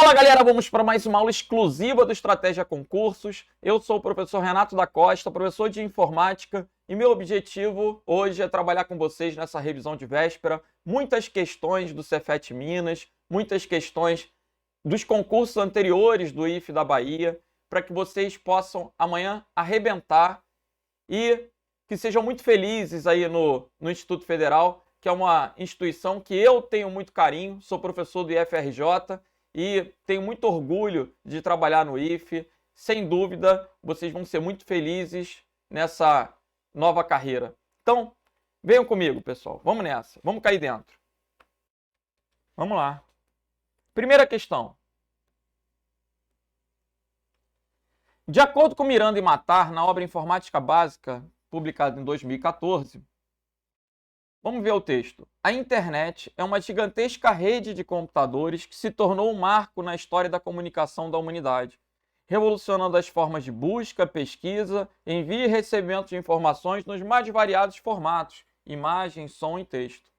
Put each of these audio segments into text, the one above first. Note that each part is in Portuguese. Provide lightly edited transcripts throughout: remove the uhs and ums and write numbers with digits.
Fala galera, vamos para mais uma aula exclusiva do Estratégia Concursos. Eu sou o professor Renato da Costa, professor de informática, e meu objetivo hoje é trabalhar com vocês nessa revisão de véspera. Muitas questões do Cefet Minas, muitas questões dos concursos anteriores do IFE da Bahia, para que vocês possam amanhã arrebentar e que sejam muito felizes aí no Instituto Federal, que é uma instituição que eu tenho muito carinho, sou professor do IFRJ, e tenho muito orgulho de trabalhar no IFE. Sem dúvida, vocês vão ser muito felizes nessa nova carreira. Então, venham comigo, pessoal. Vamos nessa. Vamos cair dentro. Vamos lá. Primeira questão. De acordo com Miranda e Matar, na obra Informática Básica, publicada em 2014, vamos ver o texto. A internet é uma gigantesca rede de computadores que se tornou um marco na história da comunicação da humanidade, revolucionando as formas de busca, pesquisa, envio e recebimento de informações nos mais variados formatos, imagem, som e texto.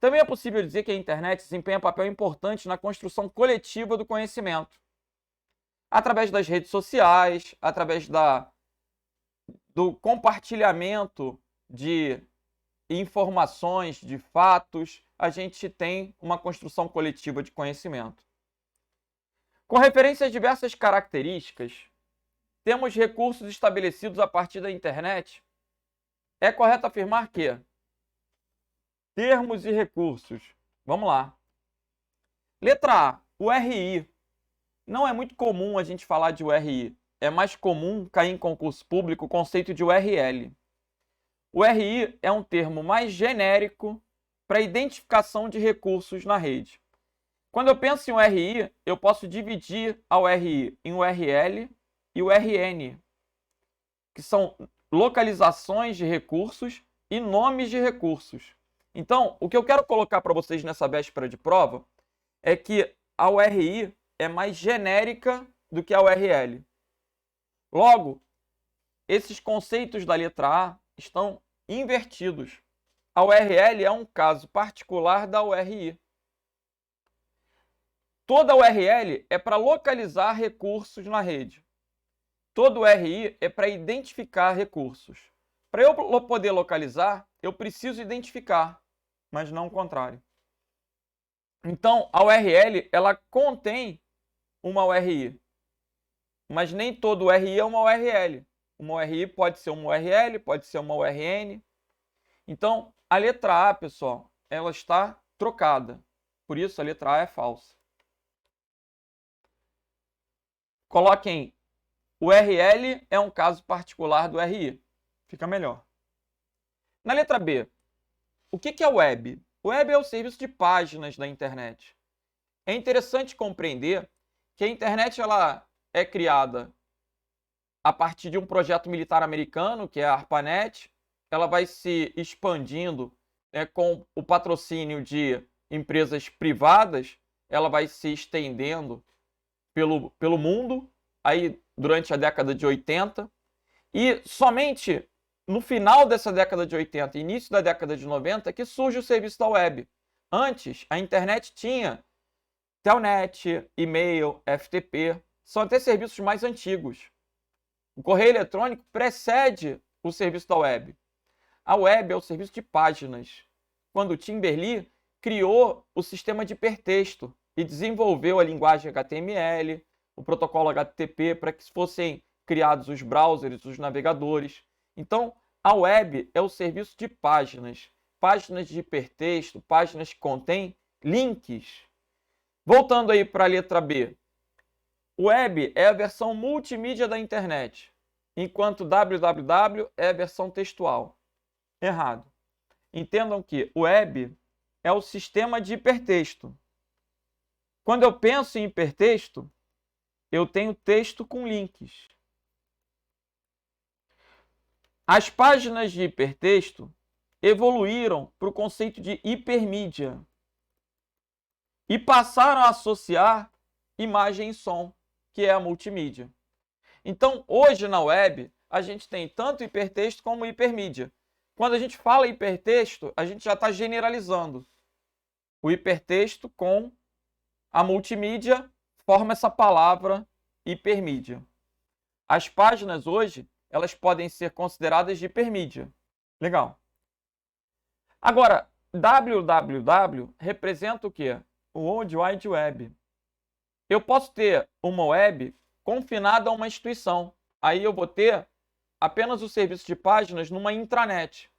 Também é possível dizer que a internet desempenha papel importante na construção coletiva do conhecimento, através das redes sociais, através do compartilhamento de informações, de fatos, a gente tem uma construção coletiva de conhecimento. Com referência a diversas características, temos recursos estabelecidos a partir da internet. É correto afirmar que termos e recursos. Vamos lá. Letra A, o RI. Não é muito comum a gente falar de URI. É mais comum cair em concurso público o conceito de URL. O RI é um termo mais genérico para identificação de recursos na rede. Quando eu penso em URI, eu posso dividir a URI em URL e URN, que são localizações de recursos e nomes de recursos. Então, o que eu quero colocar para vocês nessa véspera de prova é que a URI é mais genérica do que a URL. Logo, esses conceitos da letra A estão invertidos. A URL é um caso particular da URI. Toda URL é para localizar recursos na rede. Todo URI é para identificar recursos. Para eu poder localizar, eu preciso identificar, mas não o contrário. Então, a URL, ela contém uma URI, mas nem todo URI é uma URL. Uma URI pode ser uma URL, pode ser uma URN. Então, a letra A, pessoal, ela está trocada. Por isso, a letra A é falsa. Coloquem URL é um caso particular do RI. Fica melhor. Na letra B, o que é web? Web é o serviço de páginas da internet. É interessante compreender que a internet ela é criada a partir de um projeto militar americano, que é a ARPANET. Ela vai se expandindo com o patrocínio de empresas privadas, ela vai se estendendo pelo mundo, aí durante a década de 80, e somente no final dessa década de 80 e início da década de 90 que surge o serviço da web. Antes, a internet tinha Telnet, e-mail, FTP, são até serviços mais antigos. O correio eletrônico precede o serviço da web. A web é o serviço de páginas. Quando Tim Berners-Lee criou o sistema de hipertexto e desenvolveu a linguagem HTML, o protocolo HTTP, para que fossem criados os browsers, os navegadores. Então, a web é o serviço de páginas. Páginas de hipertexto, páginas que contêm links. Voltando aí para a letra B. Web é a versão multimídia da internet, enquanto www é a versão textual. Errado. Entendam que web é o sistema de hipertexto. Quando eu penso em hipertexto, eu tenho texto com links. As páginas de hipertexto evoluíram para o conceito de hipermídia e passaram a associar imagem e som, que é a multimídia. Então, hoje na web, a gente tem tanto hipertexto como hipermídia. Quando a gente fala hipertexto, a gente já está generalizando o hipertexto com a multimídia forma essa palavra hipermídia. As páginas hoje, elas podem ser consideradas de hipermídia. Legal. Agora, www representa o quê? O World Wide Web. Eu posso ter uma web confinada a uma instituição. Aí eu vou ter apenas o serviço de páginas numa intranet.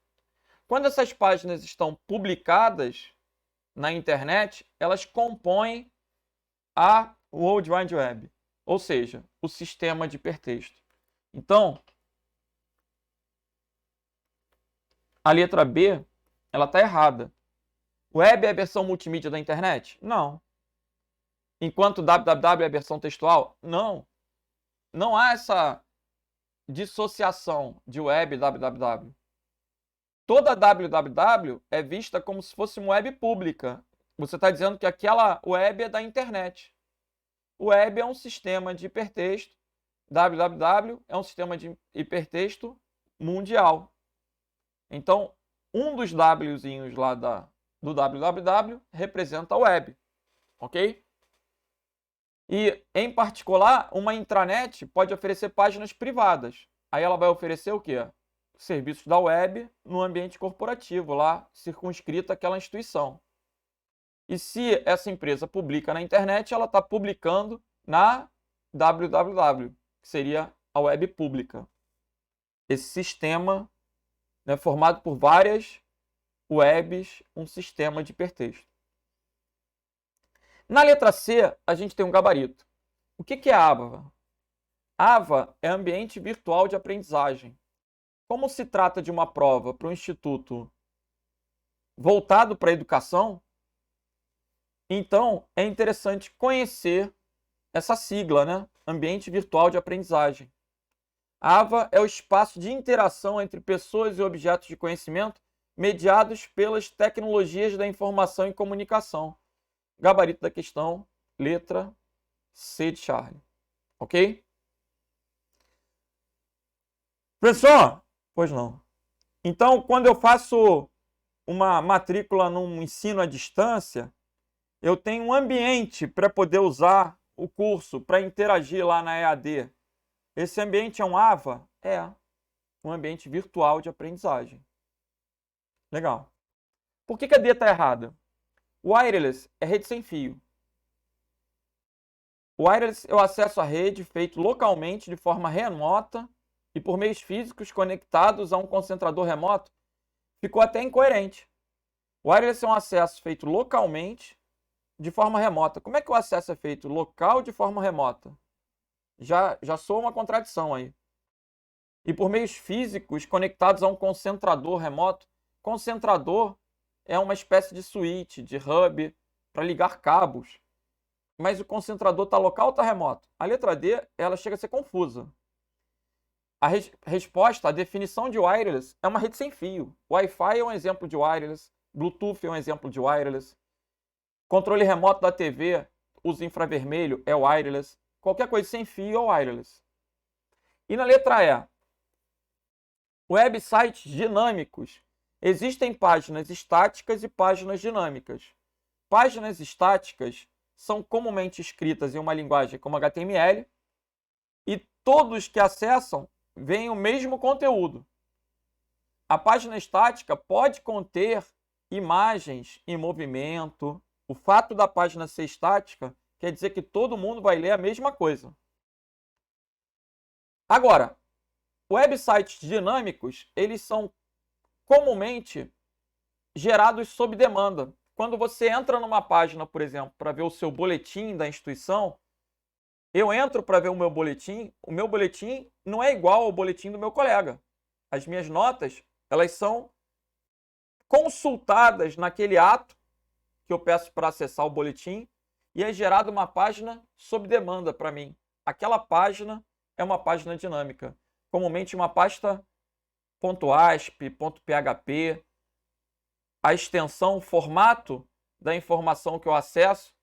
Quando essas páginas estão publicadas na internet, elas compõem a World Wide Web, ou seja, o sistema de hipertexto. Então, a letra B, ela está errada. Web é a versão multimídia da internet? Não. Enquanto www é a versão textual? Não. Não há essa dissociação de web e www. Toda www é vista como se fosse uma web pública. Você está dizendo que aquela web é da internet. O web é um sistema de hipertexto. www é um sistema de hipertexto mundial. Então, um dos Wzinhos lá do www representa a web. Ok? E, em particular, uma intranet pode oferecer páginas privadas. Aí ela vai oferecer o quê? Serviços da web no ambiente corporativo, lá circunscrita àquela instituição. E se essa empresa publica na internet, ela está publicando na www, que seria a web pública. Esse sistema é formado por várias webs, um sistema de hipertexto. Na letra C, a gente tem um gabarito. O que é AVA? AVA é ambiente virtual de aprendizagem. Como se trata de uma prova para um instituto voltado para a educação, então é interessante conhecer essa sigla, né? Ambiente virtual de aprendizagem. AVA é o espaço de interação entre pessoas e objetos de conhecimento mediados pelas tecnologias da informação e comunicação. Gabarito da questão, letra C de Charlie. Ok? Professor? Pois não. Então, quando eu faço uma matrícula num ensino à distância, eu tenho um ambiente para poder usar o curso, para interagir lá na EAD. Esse ambiente é um AVA? É. Um ambiente virtual de aprendizagem. Legal. Por que a D está errada? Wireless é rede sem fio. Wireless é o acesso à rede feito localmente de forma remota e por meios físicos conectados a um concentrador remoto. Ficou até incoerente. Wireless é um acesso feito localmente de forma remota. Como é que o acesso é feito local de forma remota? Já soa uma contradição aí. E por meios físicos conectados a um concentrador remoto. Concentrador é uma espécie de switch, de hub, para ligar cabos. Mas o concentrador está local ou está remoto? A letra D, ela chega a ser confusa. A resposta, a definição de wireless é uma rede sem fio. Wi-Fi é um exemplo de wireless. Bluetooth é um exemplo de wireless. Controle remoto da TV, uso infravermelho, é wireless. Qualquer coisa sem fio é wireless. E na letra E, websites dinâmicos. Existem páginas estáticas e páginas dinâmicas. Páginas estáticas são comumente escritas em uma linguagem como HTML e todos que acessam veem o mesmo conteúdo. A página estática pode conter imagens em movimento. O fato da página ser estática quer dizer que todo mundo vai ler a mesma coisa. Agora, websites dinâmicos, eles são comumente gerados sob demanda. Quando você entra numa página, por exemplo, para ver o seu boletim da instituição, eu entro para ver o meu boletim não é igual ao boletim do meu colega. As minhas notas, elas são consultadas naquele ato que eu peço para acessar o boletim e é gerada uma página sob demanda para mim. Aquela página é uma página dinâmica. Comumente uma pasta .asp, .php, a extensão, o formato da informação que eu acesso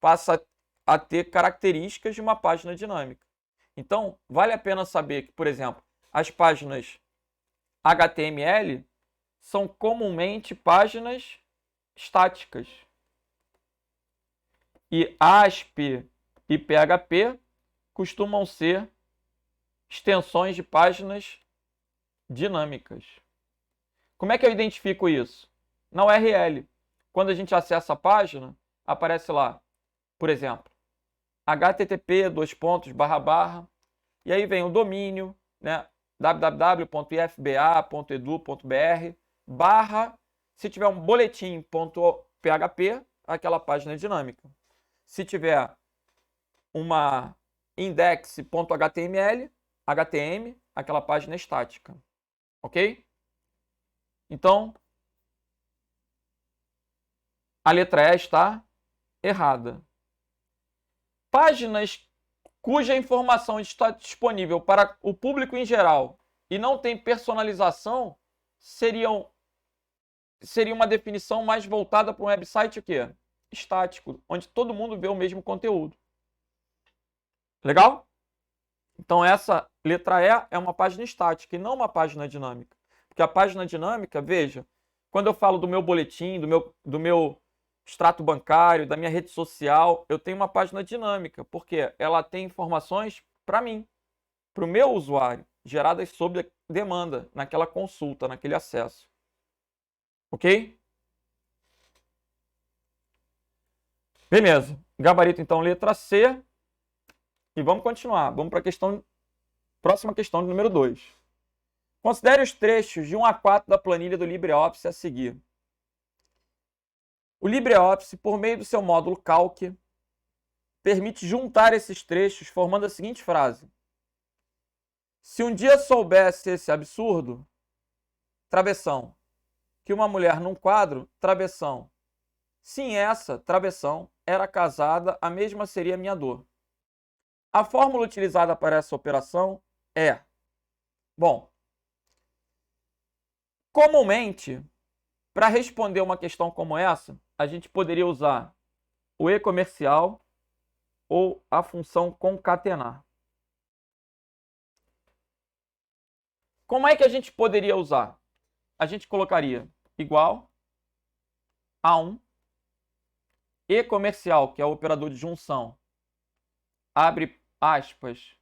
passa a ter características de uma página dinâmica. Então, vale a pena saber que, por exemplo, as páginas HTML são comumente páginas estáticas. E ASP, e PHP costumam ser extensões de páginas dinâmicas. Como é que eu identifico isso? Na URL. Quando a gente acessa a página, aparece lá, por exemplo, http://, e aí vem o domínio, né, www.ifba.edu.br, se tiver um boletim.php, aquela página é dinâmica. Se tiver uma index.html, aquela página é estática. Ok? Então, a letra E está errada. Páginas cuja informação está disponível para o público em geral e não tem personalização seria uma definição mais voltada para um website o quê? Estático, onde todo mundo vê o mesmo conteúdo. Legal? Então essa letra E é uma página estática e não uma página dinâmica. Porque a página dinâmica, veja, quando eu falo do meu boletim, do meu extrato bancário, da minha rede social, eu tenho uma página dinâmica, porque ela tem informações para mim, para o meu usuário, geradas sob demanda, naquela consulta, naquele acesso. Ok? Beleza. Gabarito, então, letra C. E vamos continuar. Vamos para a próxima questão de número 2. Considere os trechos de 1 a 4 da planilha do LibreOffice a seguir. O LibreOffice, por meio do seu módulo Calc, permite juntar esses trechos formando a seguinte frase: se um dia soubesse esse absurdo, travessão, que uma mulher num quadro, travessão. Sim, essa, travessão, era casada, a mesma seria minha dor. A fórmula utilizada para essa operação é... Bom, comumente, para responder uma questão como essa, a gente poderia usar o e-comercial ou a função concatenar. Como é que a gente poderia usar? A gente colocaria igual a um e-comercial, que é o operador de junção, abre aspas,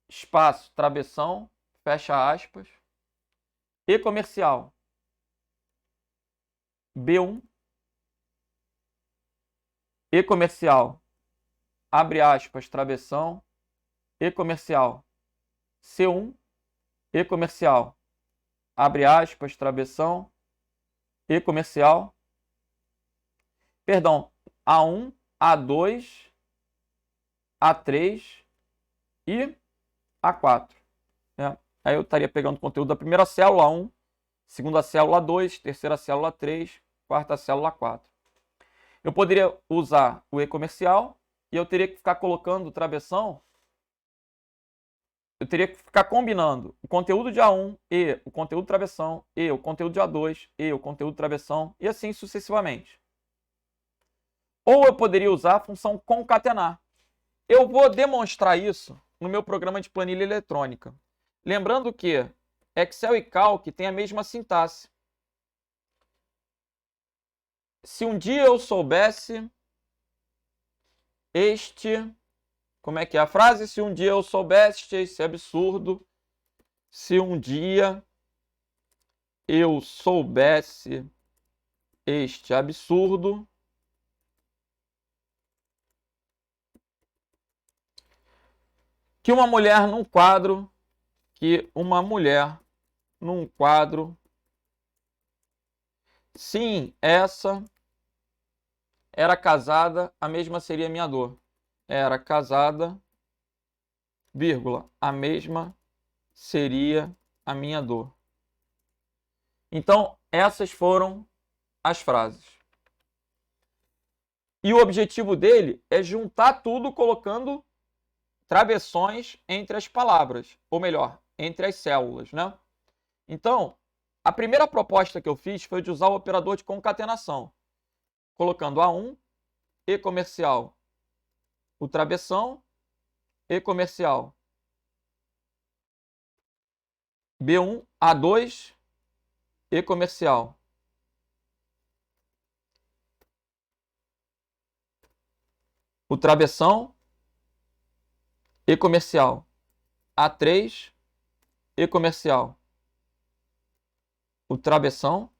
espaço, travessão, fecha aspas, e-comercial, B1, e-comercial, abre aspas, travessão, e-comercial, C1, e-comercial, abre aspas, travessão, e-comercial, perdão, A1, A2, A3 e A4. Né? Aí eu estaria pegando o conteúdo da primeira célula 1, segunda célula 2, terceira célula 3, quarta célula 4. Eu poderia usar o e-comercial e eu teria que ficar colocando travessão. Eu teria que ficar combinando o conteúdo de A1 e o conteúdo travessão, e o conteúdo de A2 e o conteúdo travessão, e assim sucessivamente. Ou eu poderia usar a função concatenar. Eu vou demonstrar isso no meu programa de planilha eletrônica. Lembrando que Excel e Calc têm a mesma sintaxe. Se um dia eu soubesse como é que é a frase? Se um dia eu soubesse esse absurdo, se um dia eu soubesse este absurdo, que uma mulher num quadro, sim, essa era casada, a mesma seria minha dor. Era casada, vírgula, a mesma seria a minha dor. Então, essas foram as frases. E o objetivo dele é juntar tudo colocando travessões entre as palavras, ou melhor, entre as células, né? Então, a primeira proposta que eu fiz foi de usar o operador de concatenação, colocando A1, e-comercial, o travessão, e-comercial, B1, A2, e-comercial. O travessão E comercial A3, E comercial o travessão,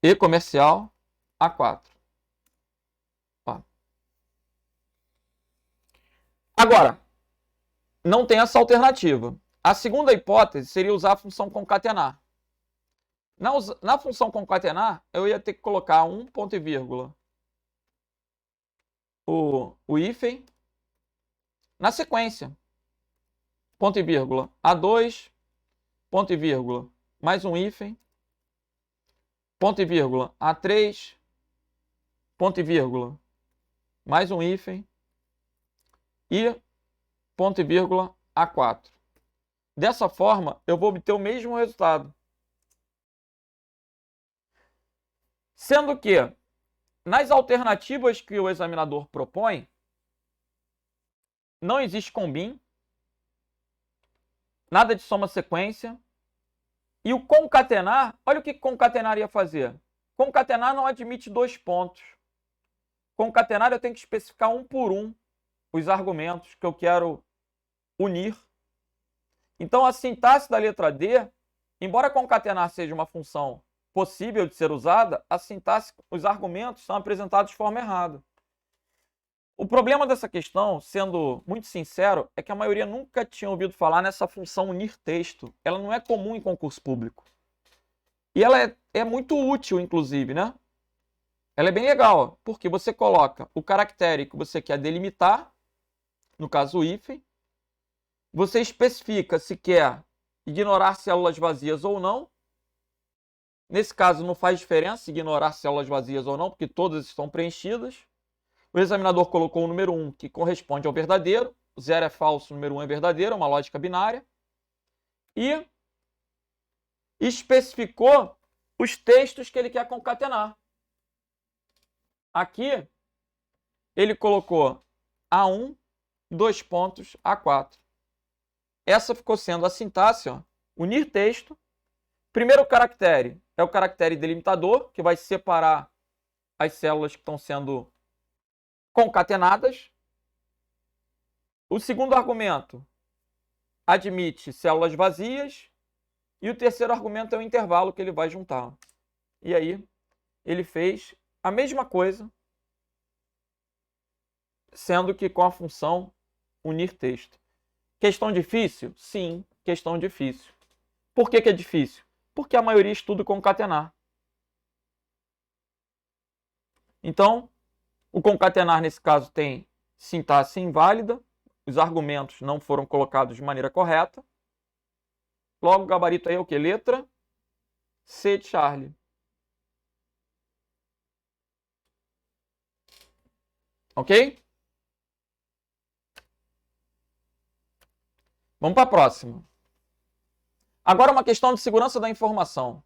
E comercial A4. Ó. Agora, não tem essa alternativa. A segunda hipótese seria usar a função concatenar. Na função concatenar, eu ia ter que colocar um ponto e vírgula, o hífen, na sequência. Ponto e vírgula, A2, ponto e vírgula, mais um hífen, ponto e vírgula, A3, ponto e vírgula, mais um hífen, e ponto e vírgula, A4. Dessa forma, eu vou obter o mesmo resultado. Sendo que, nas alternativas que o examinador propõe, não existe combin, nada de soma sequência, e o concatenar, olha o que concatenar ia fazer. Concatenar não admite dois pontos. Concatenar eu tenho que especificar um por um os argumentos que eu quero unir. Então a sintaxe da letra D, embora concatenar seja uma função possível de ser usada, a sintaxe, os argumentos são apresentados de forma errada. O problema dessa questão, sendo muito sincero, é que a maioria nunca tinha ouvido falar nessa função unir texto. Ela não é comum em concurso público. E ela é muito útil, inclusive, né? Ela é bem legal, porque você coloca o caractere que você quer delimitar, no caso o hífen, você especifica se quer ignorar células vazias ou não. Nesse caso não faz diferença ignorar células vazias ou não, porque todas estão preenchidas. O examinador colocou o número 1, que corresponde ao verdadeiro. 0 é falso, o número 1 é verdadeiro, é uma lógica binária. E especificou os textos que ele quer concatenar. Aqui, ele colocou A1, dois pontos, A4. Essa ficou sendo a sintaxe, ó, unir texto. Primeiro caractere é o caractere delimitador, que vai separar as células que estão sendo concatenadas. O segundo argumento admite células vazias. E o terceiro argumento é o intervalo que ele vai juntar. E aí, ele fez a mesma coisa, sendo que com a função unir texto. Questão difícil? Sim, questão difícil. Por que é difícil? Porque a maioria estuda concatenar. Então, o concatenar, nesse caso, tem sintaxe inválida, os argumentos não foram colocados de maneira correta. Logo, o gabarito aí é o quê? Letra C de Charlie. Ok? Vamos para a próxima. Agora uma questão de segurança da informação.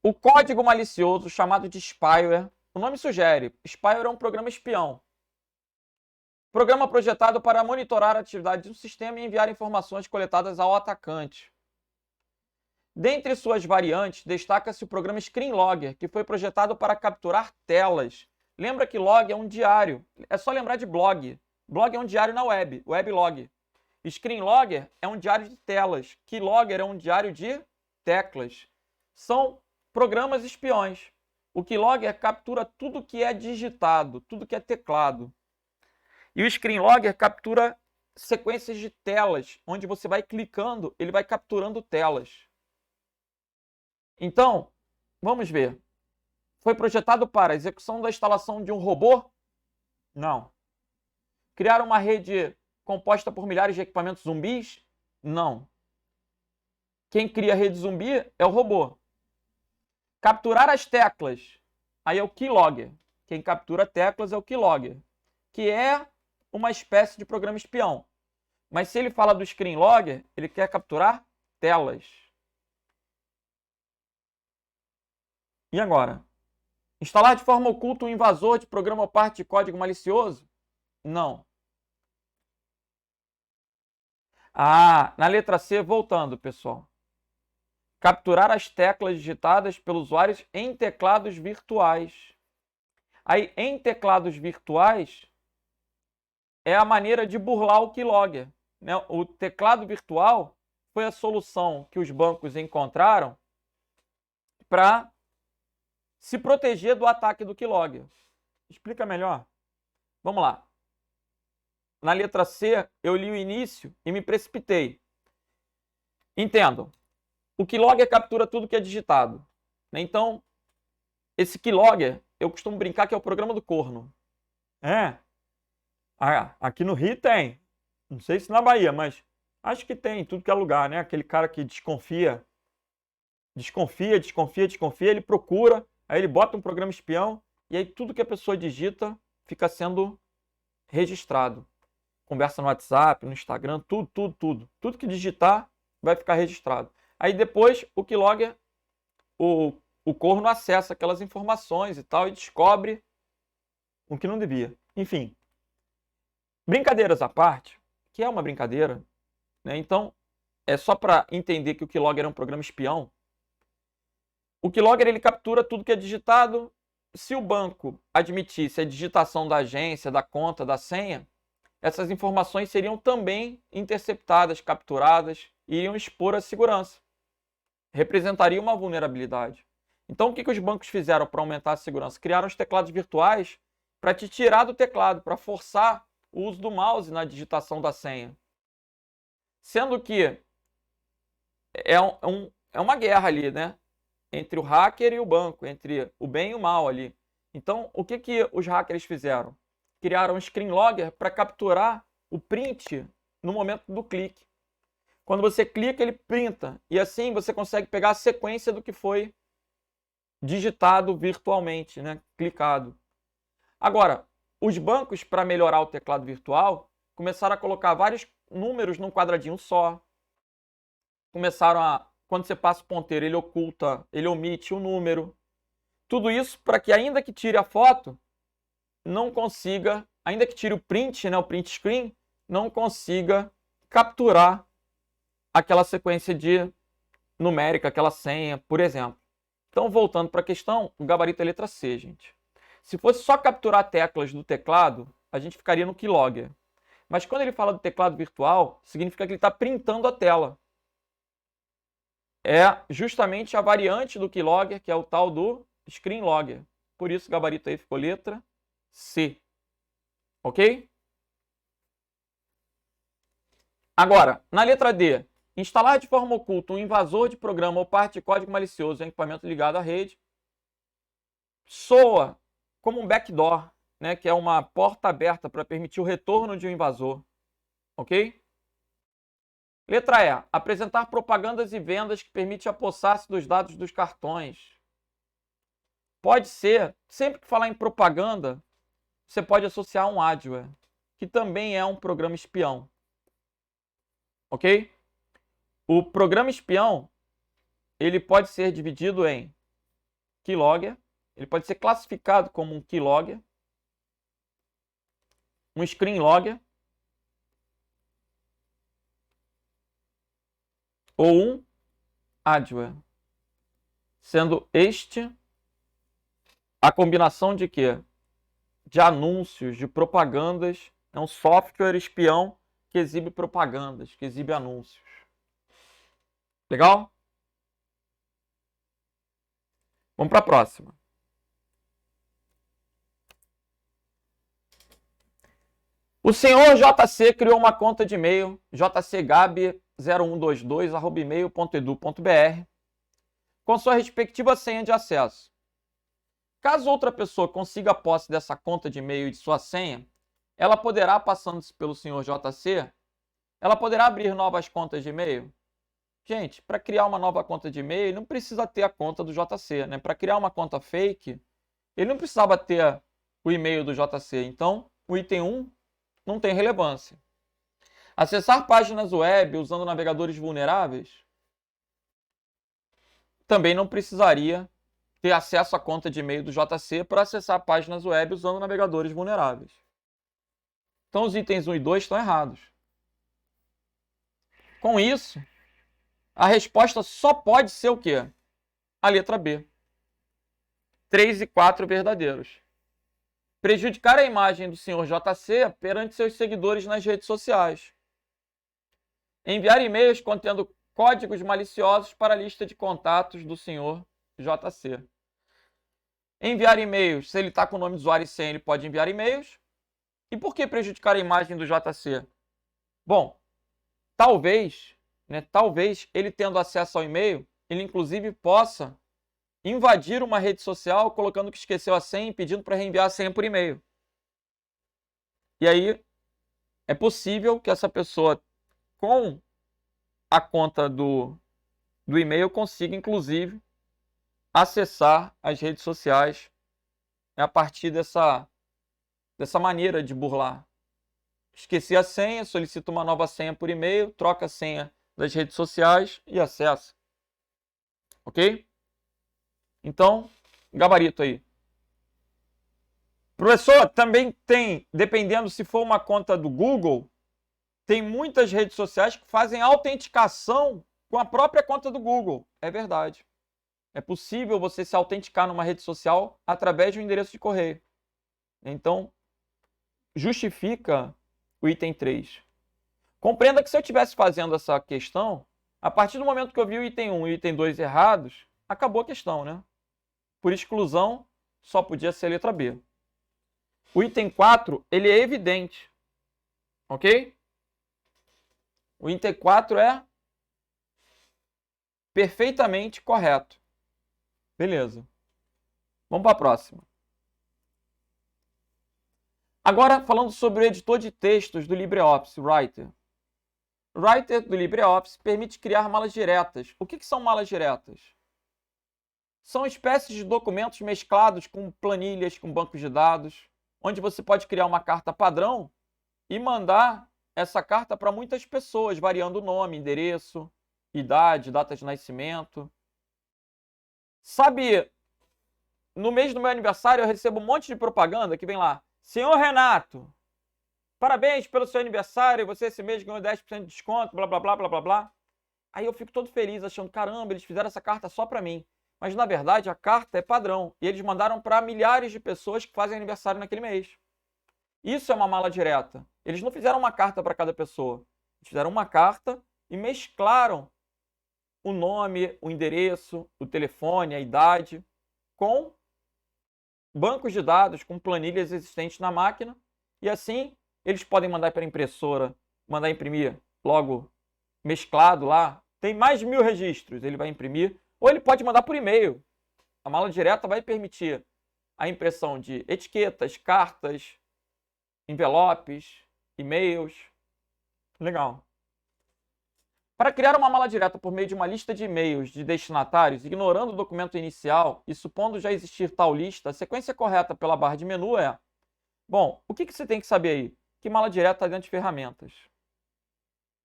O código malicioso, chamado de spyware, o nome sugere, spyware é um programa espião. Programa projetado para monitorar a atividade de um sistema e enviar informações coletadas ao atacante. Dentre suas variantes, destaca-se o programa Screenlogger, que foi projetado para capturar telas. Lembra que log é um diário. É só lembrar de blog. Blog é um diário na web, weblog. Screenlogger é um diário de telas. Keylogger é um diário de teclas. São programas espiões. O Keylogger captura tudo que é digitado, tudo que é teclado. E o Screenlogger captura sequências de telas, onde você vai clicando, ele vai capturando telas. Então, vamos ver. Foi projetado para a execução da instalação de um robô? Não. Criar uma rede composta por milhares de equipamentos zumbis? Não. Quem cria a rede zumbi é o robô. Capturar as teclas, aí é o Keylogger. Quem captura teclas é o Keylogger, que é uma espécie de programa espião. Mas se ele fala do Screenlogger, ele quer capturar telas. E agora? Instalar de forma oculta um invasor de programa ou parte de código malicioso? Não. Ah, na letra C, voltando, pessoal. Capturar as teclas digitadas pelos usuários em teclados virtuais. Aí, em teclados virtuais, é a maneira de burlar o keylogger, né? O teclado virtual foi a solução que os bancos encontraram para se proteger do ataque do keylogger. Explica melhor? Vamos lá. Na letra C, eu li o início e me precipitei. Entendam. O keylogger captura tudo que é digitado. Então, esse keylogger, eu costumo brincar que é o programa do corno. Aqui no Rio tem. Não sei se na Bahia, mas acho que tem em tudo que é lugar, né? Aquele cara que desconfia, ele procura, aí ele bota um programa espião e aí tudo que a pessoa digita fica sendo registrado. Conversa no WhatsApp, no Instagram, tudo. Tudo que digitar vai ficar registrado. Aí depois o keylogger, o corno acessa aquelas informações e tal e descobre o que não devia. Enfim, brincadeiras à parte, que é uma brincadeira, né? Então, é só para entender que o keylogger é um programa espião. O keylogger ele captura tudo que é digitado. Se o banco admitisse a digitação da agência, da conta, da senha, essas informações seriam também interceptadas, capturadas e iriam expor a segurança. Representaria uma vulnerabilidade. Então, o que os bancos fizeram para aumentar a segurança? Criaram os teclados virtuais para te tirar do teclado, para forçar o uso do mouse na digitação da senha. Sendo que é uma guerra ali, né? Entre o hacker e o banco, entre o bem e o mal ali. Então, o que os hackers fizeram? Criaram um screen logger para capturar o print no momento do clique. Quando você clica, ele printa. E assim você consegue pegar a sequência do que foi digitado virtualmente, né? Clicado. Agora, os bancos, para melhorar o teclado virtual, começaram a colocar vários números num quadradinho só. Começaram a, quando você passa o ponteiro, ele oculta, ele omite o número. Tudo isso para que, ainda que tire a foto, não consiga, ainda que tire o print, né, o print screen, não consiga capturar aquela sequência de numérica, aquela senha, por exemplo. Então, voltando para a questão, o gabarito é letra C, gente. Se fosse só capturar teclas do teclado, a gente ficaria no keylogger. Mas quando ele fala do teclado virtual, significa que ele está printando a tela. É justamente a variante do keylogger, que é o tal do screen logger. Por isso o gabarito aí ficou letra C. Ok? Agora, na letra D, instalar de forma oculta um invasor de programa ou parte de código malicioso em equipamento ligado à rede soa como um backdoor, né, que é uma porta aberta para permitir o retorno de um invasor. Ok? Letra E. Apresentar propagandas e vendas que permitem apossar-se dos dados dos cartões. Pode ser, sempre que falar em propaganda, você pode associar um adware, que também é um programa espião. Ok? O programa espião, ele pode ser dividido em keylogger, ele pode ser classificado como um keylogger, um screen logger ou um adware, sendo este a combinação de quê? De anúncios, de propagandas. É um software espião que exibe propagandas, que exibe anúncios. Legal? Vamos para a próxima. O senhor JC criou uma conta de e-mail, jcgab0122@email.edu.br, com sua respectiva senha de acesso. Caso outra pessoa consiga a posse dessa conta de e-mail e de sua senha, ela poderá, passando-se pelo senhor JC, ela poderá abrir novas contas de e-mail? Gente, para criar uma nova conta de e-mail, não precisa ter a conta do JC, né? Para criar uma conta fake, ele não precisava ter o e-mail do JC. Então, o item 1 não tem relevância. Acessar páginas web usando navegadores vulneráveis também não precisaria ter acesso à conta de e-mail do JC para acessar páginas web usando navegadores vulneráveis. Então, os itens 1 e 2 estão errados. Com isso, a resposta só pode ser o quê? A letra B. 3 e 4 verdadeiros. prejudicar a imagem do senhor JC perante seus seguidores nas redes sociais. Enviar e-mails contendo códigos maliciosos para a lista de contatos do senhor JC. Enviar e-mails, se ele está com o nome do usuário e senha, ele pode enviar e-mails. E por que prejudicar a imagem do JC? Bom, talvez ele tendo acesso ao e-mail, ele inclusive possa invadir uma rede social colocando que esqueceu a senha e pedindo para reenviar a senha por e-mail. E aí é possível que essa pessoa, com a conta do e-mail, consiga inclusive acessar as redes sociais a partir dessa maneira de burlar. Esqueci a senha, solicita uma nova senha por e-mail, troca a senha das redes sociais e acessa. Ok? Então, gabarito aí. Professor, também tem, dependendo se for uma conta do Google, tem muitas redes sociais que fazem autenticação com a própria conta do Google. É verdade. É possível você se autenticar numa rede social através de um endereço de correio. Então, justifica o item 3. Compreenda que se eu estivesse fazendo essa questão, a partir do momento que eu vi o item 1 e o item 2 errados, acabou a questão, né? Por exclusão, só podia ser a letra B. O item 4, ele é evidente. Ok? O item 4 é perfeitamente correto. Beleza. Vamos para a próxima. Agora, falando sobre o editor de textos do LibreOffice Writer. O Writer do LibreOffice permite criar malas diretas. O que são malas diretas? São espécies de documentos mesclados com planilhas, com bancos de dados, onde você pode criar uma carta padrão e mandar essa carta para muitas pessoas, variando o nome, endereço, idade, data de nascimento. Sabe, no mês do meu aniversário eu recebo um monte de propaganda que vem lá. Senhor Renato, parabéns pelo seu aniversário, você esse mês ganhou 10% de desconto, blá, blá, blá, blá, blá, blá. Aí eu fico todo feliz, achando, caramba, eles fizeram essa carta só para mim. Mas, na verdade, a carta é padrão. E eles mandaram para milhares de pessoas que fazem aniversário naquele mês. Isso é uma mala direta. Eles não fizeram uma carta para cada pessoa. Eles fizeram uma carta e mesclaram o nome, o endereço, o telefone, a idade, com bancos de dados, com planilhas existentes na máquina. E assim, eles podem mandar para a impressora, mandar imprimir logo mesclado lá. Tem mais de 1000 registros, ele vai imprimir. Ou ele pode mandar por e-mail. A mala direta vai permitir a impressão de etiquetas, cartas, envelopes, e-mails. Legal. Para criar uma mala direta por meio de uma lista de e-mails de destinatários, ignorando o documento inicial e supondo já existir tal lista, a sequência correta pela barra de menu é... Bom, o que você tem que saber aí? Que mala direta está dentro de ferramentas.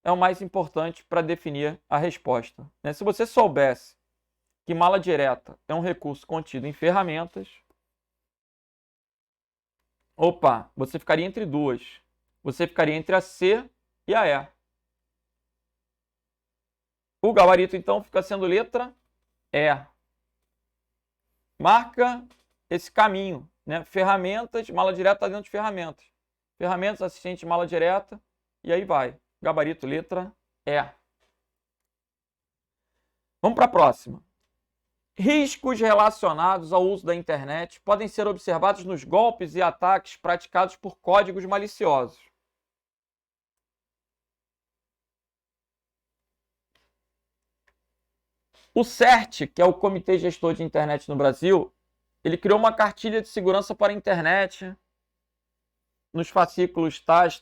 É o mais importante para definir a resposta. Se você soubesse que mala direta é um recurso contido em ferramentas, opa, você ficaria entre duas. Você ficaria entre a C e a E. O gabarito, então, fica sendo letra E. Marca esse caminho, né? Ferramentas, mala direta está dentro de ferramentas. Ferramentas, assistente, mala direta, e aí vai. Gabarito, letra E. Vamos para a próxima. Riscos relacionados ao uso da internet podem ser observados nos golpes e ataques praticados por códigos maliciosos. O CERT, que é o Comitê Gestor de Internet no Brasil, ele criou uma cartilha de segurança para a internet, nos fascículos tais,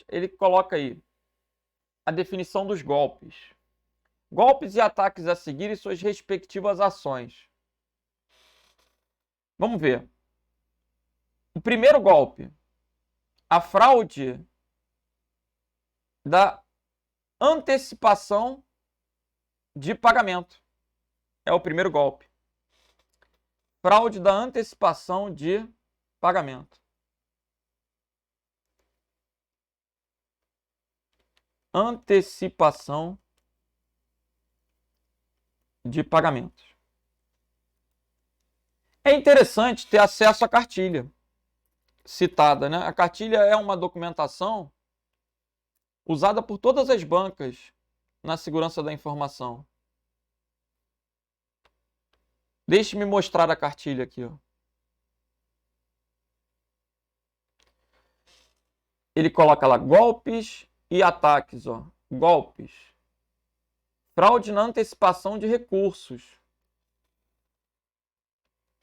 ele coloca aí a definição dos golpes. Golpes e ataques a seguir e suas respectivas ações. Vamos ver. O primeiro golpe, a fraude da antecipação de pagamento. É o primeiro golpe. Fraude da antecipação de pagamento. Antecipação de pagamentos. É interessante ter acesso à cartilha. citada, né? A cartilha é uma documentação usada por todas as bancas na segurança da informação. Deixe-me mostrar a cartilha aqui, ó. Ele coloca lá golpes e ataques, ó. Golpes. Fraude na antecipação de recursos.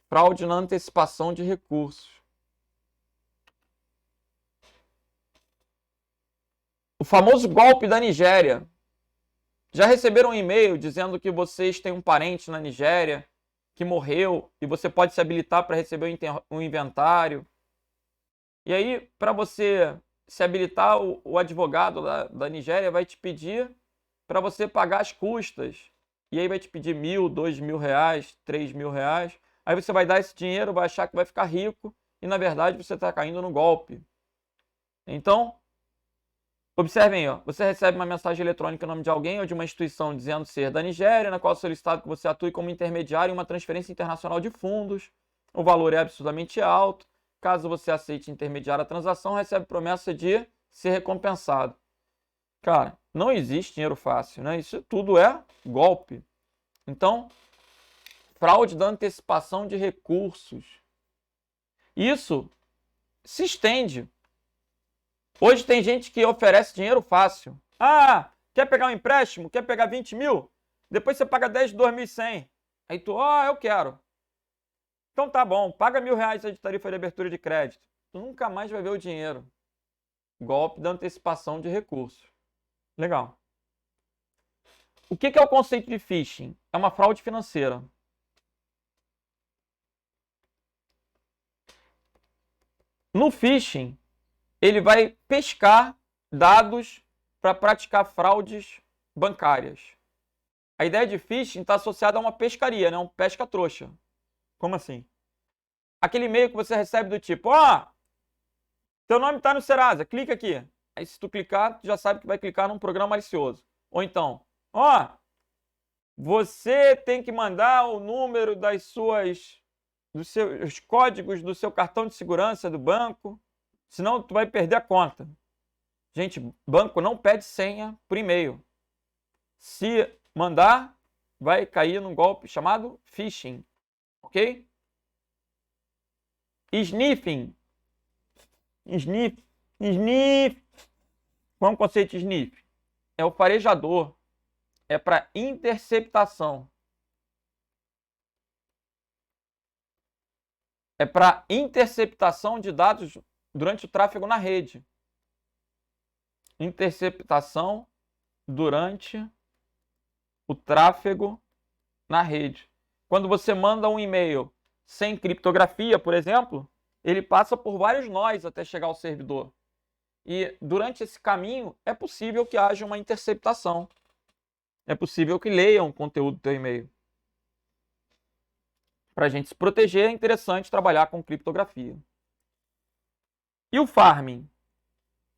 Fraude na antecipação de recursos. O famoso golpe da Nigéria. Já receberam um e-mail dizendo que vocês têm um parente na Nigéria que morreu e você pode se habilitar para receber um inventário. E aí, para você se habilitar, o advogado da Nigéria vai te pedir para você pagar as custas. E aí vai te pedir R$1.000, R$2.000, R$3.000. Aí você vai dar esse dinheiro, vai achar que vai ficar rico e na verdade você está caindo no golpe. Então, observem, ó, você recebe uma mensagem eletrônica em nome de alguém ou de uma instituição dizendo ser da Nigéria, na qual é solicitado que você atue como intermediário em uma transferência internacional de fundos. O valor é absurdamente alto. Caso você aceite intermediar a transação, recebe promessa de ser recompensado. Cara, não existe dinheiro fácil, né? Isso tudo é golpe. Então, fraude da antecipação de recursos. Isso se estende. Hoje tem gente que oferece dinheiro fácil. Ah, quer pegar um empréstimo? Quer pegar 20 mil? Depois você paga 10 de 2.100. Aí tu, eu quero. Então tá bom, paga R$1.000 de tarifa de abertura de crédito. Tu nunca mais vai ver o dinheiro. Golpe da antecipação de recursos. Legal. O que é o conceito de phishing? É uma fraude financeira. No phishing, ele vai pescar dados para praticar fraudes bancárias. A ideia de phishing está associada a uma pescaria, né? Um pesca-trouxa. Como assim? Aquele e-mail que você recebe do tipo, teu nome está no Serasa, clica aqui. Aí se tu clicar, tu já sabe que vai clicar num programa malicioso. Ou então, você tem que mandar o número dos seus códigos do seu cartão de segurança do banco, senão tu vai perder a conta. Gente, banco não pede senha por e-mail. Se mandar, vai cair num golpe chamado phishing, ok? Sniffing. Qual é o conceito de sniff? É o farejador. É para interceptação. É para interceptação de dados durante o tráfego na rede. Interceptação durante o tráfego na rede. Quando você manda um e-mail sem criptografia, por exemplo, ele passa por vários nós até chegar ao servidor. E durante esse caminho é possível que haja uma interceptação. É possível que leiam o conteúdo do teu e-mail. Para a gente se proteger, é interessante trabalhar com criptografia. E o farming?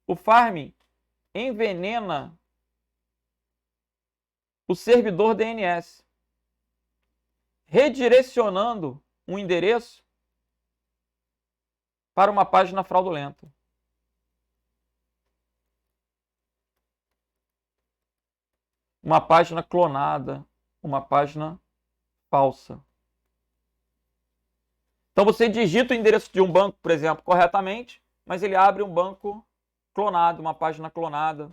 O farming envenena o servidor DNS, redirecionando um endereço para uma página fraudulenta. Uma página clonada, uma página falsa. Então você digita o endereço de um banco, por exemplo, corretamente, mas ele abre um banco clonado, uma página clonada.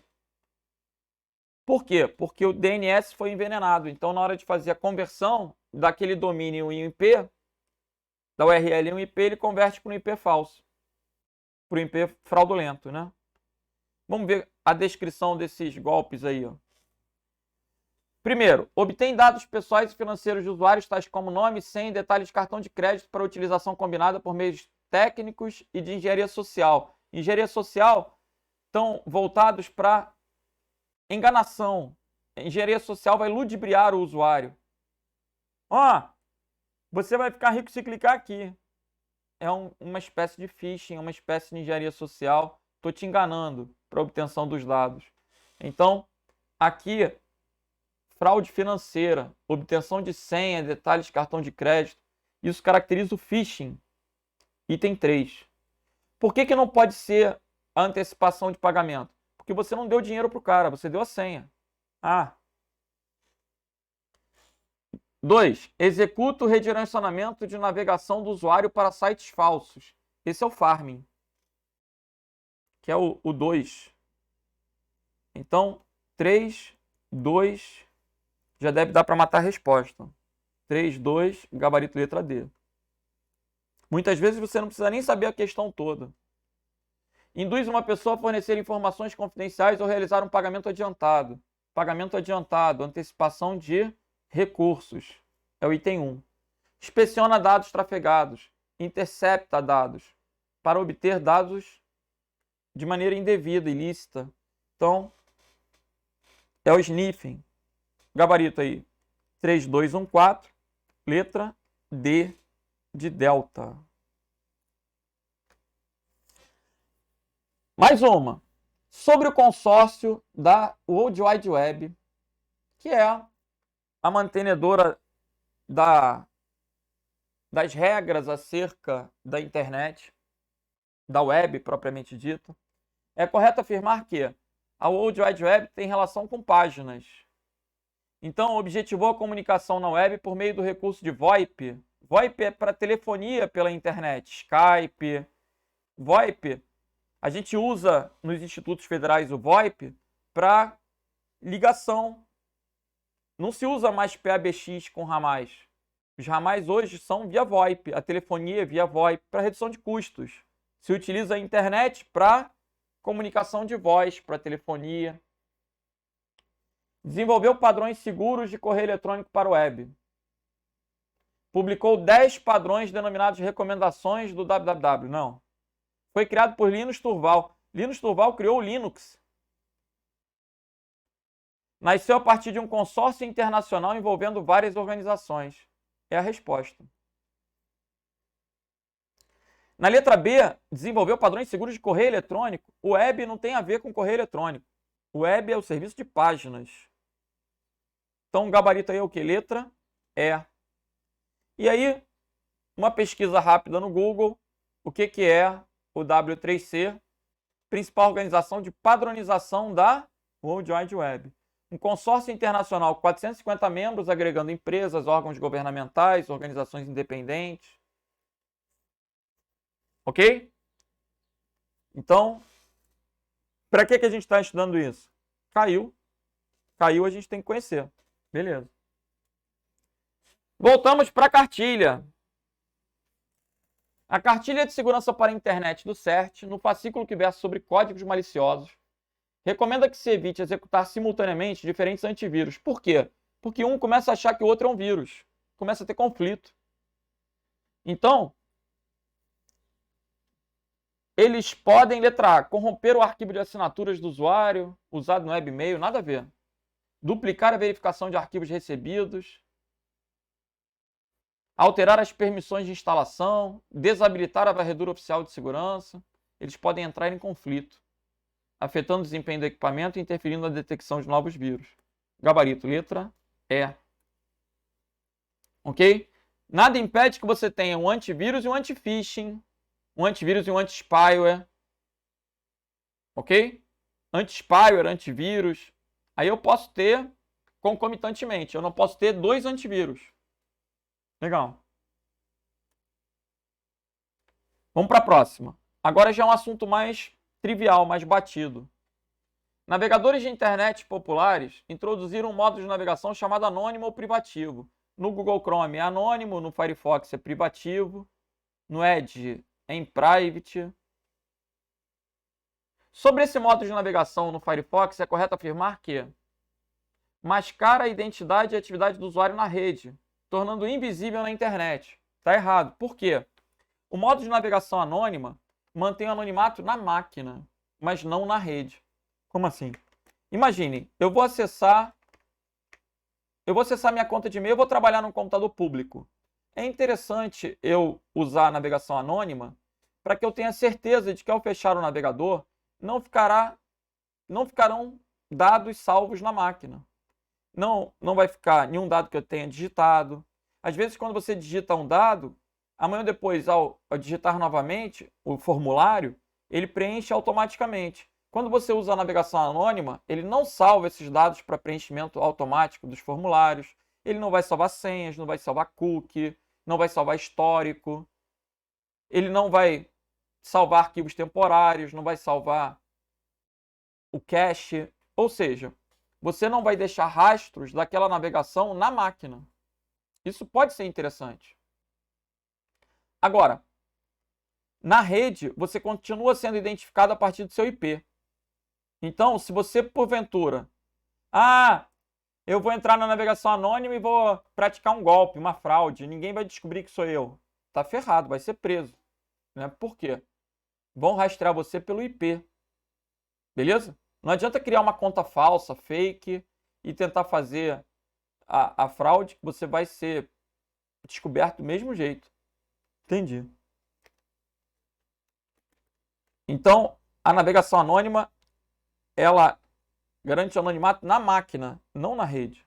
Por quê? Porque o DNS foi envenenado. Então, na hora de fazer a conversão daquele domínio em IP, da URL em um IP, ele converte para um IP falso, para um IP fraudulento, né? Vamos ver a descrição desses golpes aí, ó. Primeiro, obtém dados pessoais e financeiros de usuários, tais como nome, senha e detalhes de cartão de crédito para utilização combinada por meios técnicos e de engenharia social. Engenharia social estão voltados para enganação. Engenharia social vai ludibriar o usuário. Você vai ficar rico se clicar aqui. É uma espécie de phishing, uma espécie de engenharia social. Estou te enganando para a obtenção dos dados. Então, aqui, fraude financeira, obtenção de senha, detalhes de cartão de crédito. Isso caracteriza o phishing. Item 3. Por que não pode ser a antecipação de pagamento? Porque você não deu dinheiro para o cara, você deu a senha. 2. Executa o redirecionamento de navegação do usuário para sites falsos. Esse é o farming, que é o 2. Então, 3, 2, já deve dar para matar a resposta. 3, 2, gabarito letra D. Muitas vezes você não precisa nem saber a questão toda. Induz uma pessoa a fornecer informações confidenciais ou realizar um pagamento adiantado. Pagamento adiantado, antecipação de recursos. É o item 1. Inspeciona dados trafegados. Intercepta dados. Para obter dados de maneira indevida, ilícita. Então, é o sniffing. Gabarito aí. 3, 2, 1, 4. Letra D de delta. Mais uma. Sobre o consórcio da World Wide Web, que é a mantenedora das regras acerca da internet, da web propriamente dita, é correto afirmar que a World Wide Web tem relação com páginas. Então, objetivou a comunicação na web por meio do recurso de VoIP. VoIP é para telefonia pela internet. Skype. VoIP, a gente usa nos institutos federais o VoIP para ligação. Não se usa mais PABX com ramais. Os ramais hoje são via VoIP. A telefonia é via VoIP para redução de custos. Se utiliza a internet para comunicação de voz, para telefonia. Desenvolveu padrões seguros de correio eletrônico para o web. Publicou 10 padrões denominados recomendações do www. Não. Foi criado por Linus Torvalds. Linus Torvalds criou o Linux. Nasceu a partir de um consórcio internacional envolvendo várias organizações. É a resposta. Na letra B, desenvolveu padrões seguros de correio eletrônico. O web não tem a ver com correio eletrônico. O web é o serviço de páginas. Então, o gabarito aí é o que? Letra E. E aí, uma pesquisa rápida no Google. O que é o W3C? Principal organização de padronização da World Wide Web. Um consórcio internacional com 450 membros, agregando empresas, órgãos governamentais, organizações independentes. Ok? Então, para que a gente está estudando isso? Caiu. Caiu, a gente tem que conhecer. Beleza. Voltamos para a cartilha. A cartilha de segurança para a internet do CERT, no fascículo que versa sobre códigos maliciosos, recomenda que se evite executar simultaneamente diferentes antivírus. Por quê? Porque um começa a achar que o outro é um vírus. Começa a ter conflito. Então, eles podem, letra A, corromper o arquivo de assinaturas do usuário, usado no webmail, nada a ver. Duplicar a verificação de arquivos recebidos, alterar as permissões de instalação, desabilitar a varredura oficial de segurança. Eles podem entrar em conflito, afetando o desempenho do equipamento e interferindo na detecção de novos vírus. Gabarito, letra E. Ok? Nada impede que você tenha um antivírus e um anti-phishing, um antivírus e um anti-spyware. Ok? Anti-spyware, antivírus. Aí eu posso ter concomitantemente. Eu não posso ter 2 antivírus. Legal. Vamos para a próxima. Agora já é um assunto mais trivial, mais batido. Navegadores de internet populares introduziram um modo de navegação chamado anônimo ou privativo. No Google Chrome é anônimo, no Firefox é privativo, no Edge é em private. Sobre esse modo de navegação no Firefox, é correto afirmar que mascara a identidade e atividade do usuário na rede, tornando invisível na internet. Está errado. Por quê? O modo de navegação anônima mantém o anonimato na máquina, mas não na rede. Como assim? Imagine, eu vou acessar minha conta de e-mail, eu vou trabalhar num computador público. É interessante eu usar a navegação anônima para que eu tenha certeza de que ao fechar o navegador, não ficarão dados salvos na máquina. Não vai ficar nenhum dado que eu tenha digitado. Às vezes, quando você digita um dado, amanhã ou depois, ao digitar novamente o formulário, ele preenche automaticamente. Quando você usa a navegação anônima, ele não salva esses dados para preenchimento automático dos formulários, ele não vai salvar senhas, não vai salvar cookie, não vai salvar histórico, ele não vai salvar arquivos temporários, não vai salvar o cache, ou seja, você não vai deixar rastros daquela navegação na máquina. Isso pode ser interessante. Agora, na rede, você continua sendo identificado a partir do seu IP. Então, se você, porventura, eu vou entrar na navegação anônima e vou praticar um golpe, uma fraude, ninguém vai descobrir que sou eu. Tá ferrado, vai ser preso. Né? Por quê? Vão rastrear você pelo IP. Beleza? Não adianta criar uma conta falsa, fake, e tentar fazer a fraude, que você vai ser descoberto do mesmo jeito. Entendi. Então, a navegação anônima, ela garante anonimato na máquina, não na rede.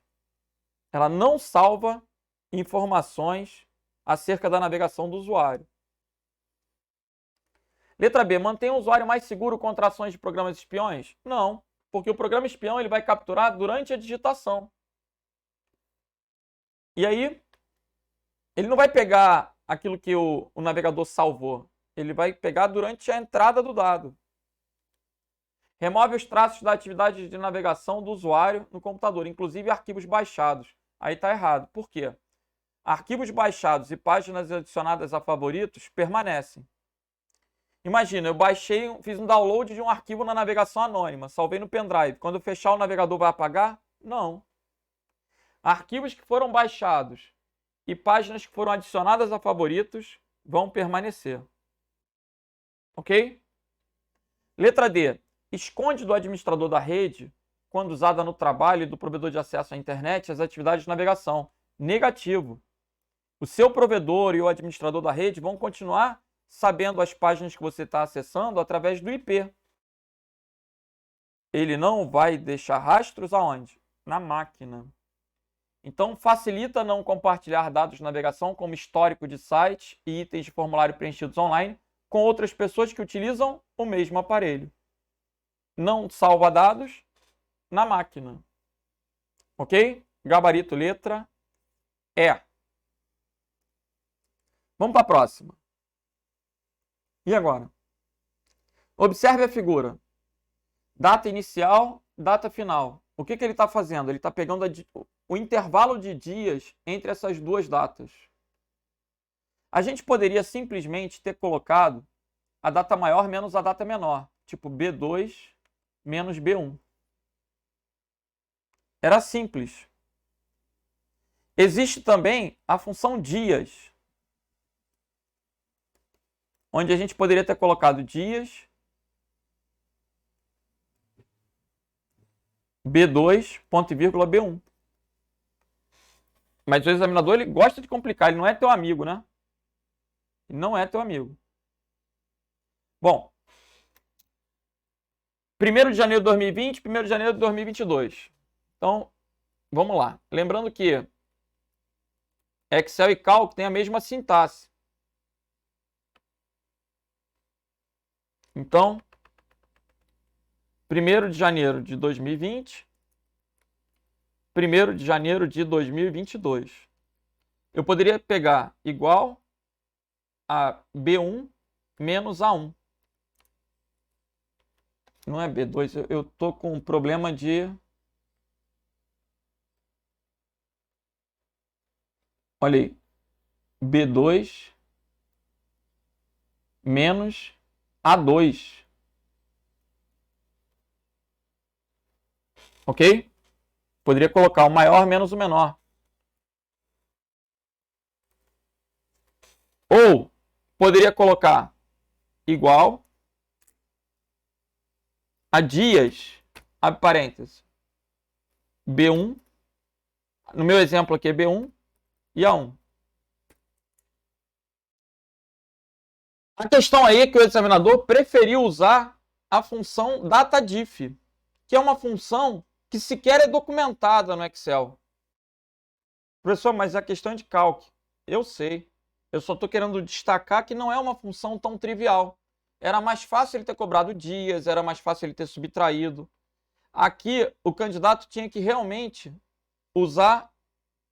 Ela não salva informações acerca da navegação do usuário. Letra B, mantém o usuário mais seguro contra ações de programas espiões? Não, porque o programa espião ele vai capturar durante a digitação. E aí, ele não vai pegar aquilo que o navegador salvou. Ele vai pegar durante a entrada do dado. Remove os traços da atividade de navegação do usuário no computador, inclusive arquivos baixados. Aí está errado. Por quê? Arquivos baixados e páginas adicionadas a favoritos permanecem. Imagina, eu baixei, fiz um download de um arquivo na navegação anônima, salvei no pendrive. Quando eu fechar, o navegador vai apagar? Não. Arquivos que foram baixados e páginas que foram adicionadas a favoritos vão permanecer. Ok? Letra D. Esconde do administrador da rede, quando usada no trabalho e do provedor de acesso à internet, as atividades de navegação. Negativo. O seu provedor e o administrador da rede vão continuar sabendo as páginas que você está acessando através do IP. Ele não vai deixar rastros aonde? Na máquina. Então, facilita não compartilhar dados de navegação como histórico de sites e itens de formulário preenchidos online com outras pessoas que utilizam o mesmo aparelho. Não salva dados na máquina. Ok? Gabarito letra E. Vamos para a próxima. E agora? Observe a figura. Data inicial, data final. O que ele está fazendo? Ele está pegando o intervalo de dias entre essas duas datas. A gente poderia simplesmente ter colocado a data maior menos a data menor. Tipo B2 menos B1. Era simples. Existe também a função dias, onde a gente poderia ter colocado dias B2, ponto e vírgula, B1. Mas o examinador ele gosta de complicar, ele não é teu amigo, né? Ele não é teu amigo. Bom, 1º de janeiro de 2020, 1º de janeiro de 2022. Então, vamos lá. Lembrando que Excel e Calc têm a mesma sintaxe. Então, 1º de janeiro de 2020, 1º de janeiro de 2022. Eu poderia pegar igual a B1 menos A1. Não é B2, eu tô com um problema de... Olha aí. B2 menos A2. Ok? Poderia colocar o maior menos o menor. Ou poderia colocar igual a dias, abre parênteses, B1, no meu exemplo aqui é B1 e A1. A questão aí é que o examinador preferiu usar a função datadiff, que é uma função que sequer é documentada no Excel. Professor, mas a questão é de cálculo. Eu sei. Eu só estou querendo destacar que não é uma função tão trivial. Era mais fácil ele ter cobrado dias, era mais fácil ele ter subtraído. Aqui, o candidato tinha que realmente usar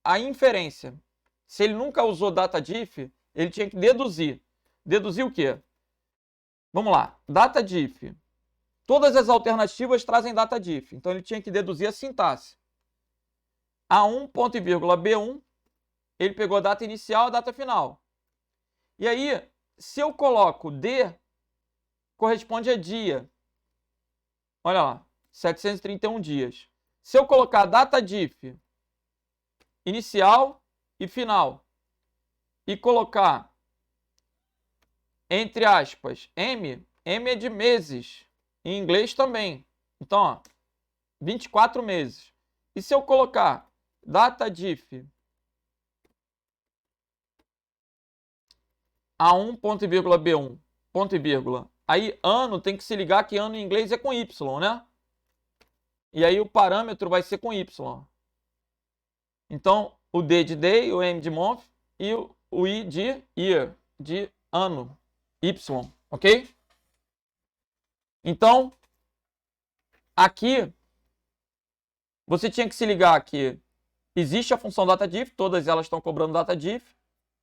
a inferência. Se ele nunca usou data diff, ele tinha que deduzir. Deduzir o quê? Vamos lá. Data diff. Todas as alternativas trazem data diff. Então, ele tinha que deduzir a sintaxe. A1, ponto e vírgula, B1, ele pegou a data inicial e a data final. E aí, se eu coloco D, corresponde a dia. Olha lá, 731 dias. Se eu colocar data diff inicial e final e colocar, entre aspas, M é de meses. Em inglês também. Então, ó, 24 meses. E se eu colocar data diff A1, ponto e vírgula, B1, ponto e vírgula. Aí, ano, tem que se ligar que ano em inglês é com Y, né? E aí, o parâmetro vai ser com Y. Então, o D de day, o M de month e o I de year, de ano. Y, ok? Então, aqui, você tinha que se ligar que existe a função DataDiff, todas elas estão cobrando DataDiff,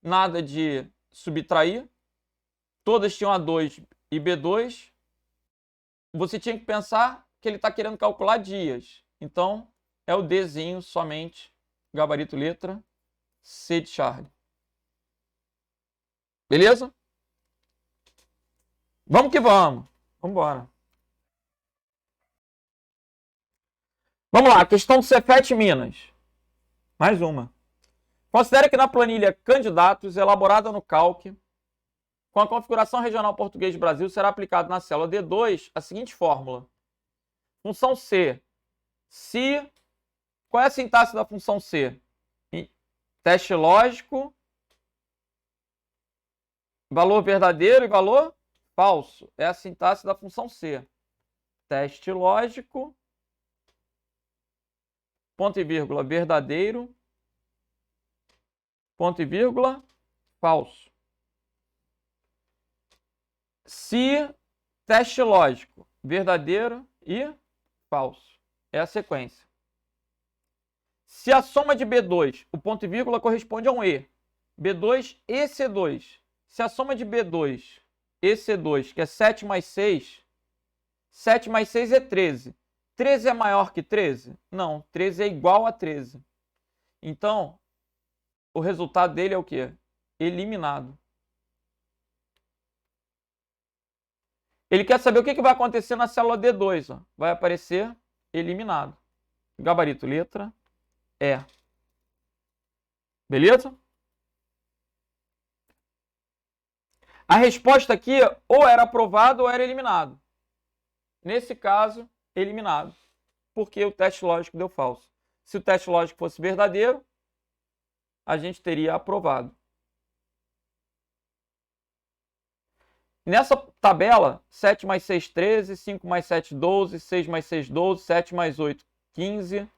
nada de subtrair, todas tinham A2 e B2. Você tinha que pensar que ele está querendo calcular dias. Então, é o Dzinho somente, gabarito letra, C de Charlie. Beleza? Vamos que vamos. Vamos embora. Vamos lá, questão do Cefet Minas. Mais uma. Considere que na planilha Candidatos, elaborada no Calc, com a configuração regional português do Brasil, será aplicado na célula D2 a seguinte fórmula. Função C. Se... Qual é a sintaxe da função C? Teste lógico, valor verdadeiro e valor falso. É a sintaxe da função C. Teste lógico, ponto e vírgula, verdadeiro, ponto e vírgula, falso. Se teste lógico, verdadeiro e falso. É a sequência. Se a soma de B2, o ponto e vírgula corresponde a um E. B2 e C2. Se a soma de B2 e C2, que é 7 mais 6, 7 mais 6 é 13. 13 é maior que 13? Não, 13 é igual a 13. Então, o resultado dele é o quê? Eliminado. Ele quer saber o que vai acontecer na célula D2. Ó. Vai aparecer eliminado. Gabarito letra E. Beleza? A resposta aqui ou era aprovado ou era eliminado. Nesse caso, eliminado. Porque o teste lógico deu falso. Se o teste lógico fosse verdadeiro, a gente teria aprovado. Nessa tabela, 7 mais 6, 13, 5 mais 7, 12, 6 mais 6, 12, 7 mais 8, 15.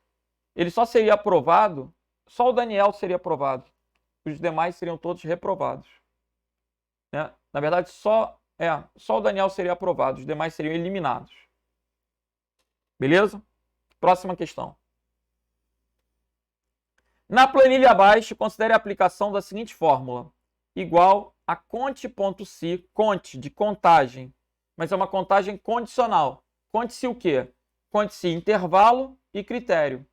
Ele só seria aprovado, só o Daniel seria aprovado. Os demais seriam todos reprovados. Né? Na verdade, só o Daniel seria aprovado, os demais seriam eliminados. Beleza? Próxima questão. Na planilha abaixo, considere a aplicação da seguinte fórmula. Igual a conte.se, conte de contagem, mas é uma contagem condicional. Conte-se o quê? Conte-se intervalo e critério.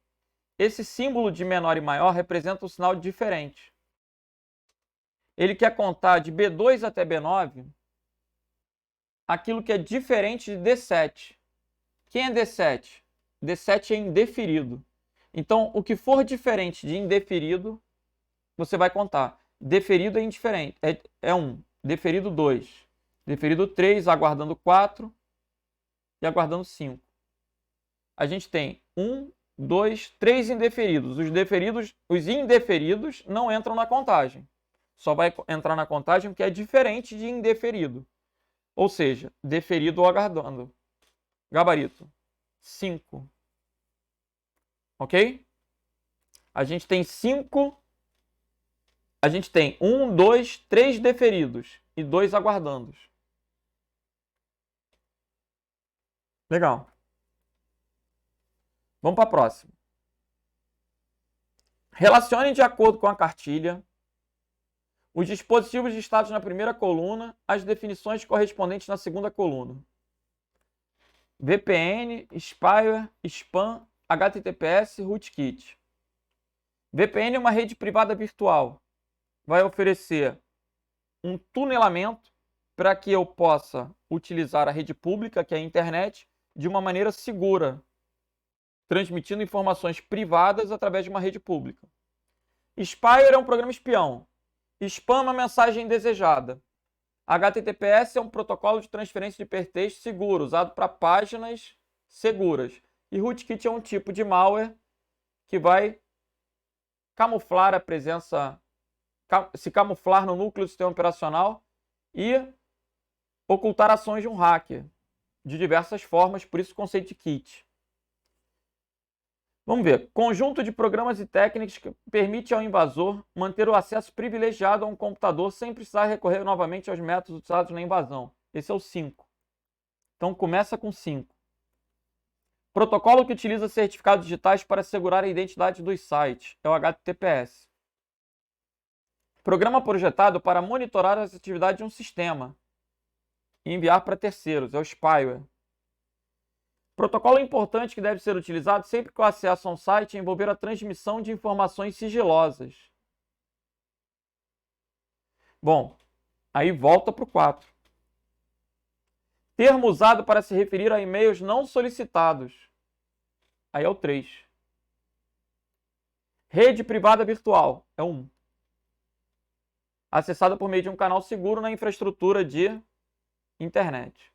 Esse símbolo de menor e maior representa um sinal diferente. Ele quer contar de B2 até B9 aquilo que é diferente de D7. Quem é D7? D7 é indeferido. Então, o que for diferente de indeferido, você vai contar. Deferido é indiferente, é 1. Deferido 2. Deferido 3, aguardando 4 e aguardando 5. A gente tem 1, 2, 3 indeferidos. Os indeferidos não entram na contagem. Só vai entrar na contagem o que é diferente de indeferido. Ou seja, deferido ou aguardando. Gabarito 5. Ok? A gente tem 5 a gente tem 1, 2, 3 deferidos e 2 aguardandos. Legal. Vamos para a próxima. Relacione de acordo com a cartilha os dispositivos listados na primeira coluna, as definições correspondentes na segunda coluna. VPN, Spyware, Spam, HTTPS, Rootkit. VPN é uma rede privada virtual. Vai oferecer um tunelamento para que eu possa utilizar a rede pública, que é a internet, de uma maneira segura, transmitindo informações privadas através de uma rede pública. Spyware é um programa espião. Spam é uma mensagem indesejada. HTTPS é um protocolo de transferência de hipertexto seguro, usado para páginas seguras. E Rootkit é um tipo de malware que vai camuflar a presença, se camuflar no núcleo do sistema operacional e ocultar ações de um hacker de diversas formas, por isso o conceito de kit. Vamos ver. Conjunto de programas e técnicas que permite ao invasor manter o acesso privilegiado a um computador sem precisar recorrer novamente aos métodos utilizados na invasão. Esse é o 5. Então começa com 5. Protocolo que utiliza certificados digitais para assegurar a identidade dos sites. É o HTTPS. Programa projetado para monitorar as atividades de um sistema e enviar para terceiros. É o Spyware. Protocolo importante que deve ser utilizado sempre que o acesso a um site envolver a transmissão de informações sigilosas. Bom, aí volta para o 4. Termo usado para se referir a e-mails não solicitados. Aí é o 3. Rede privada virtual. É o 1. Acessada por meio de um canal seguro na infraestrutura de internet.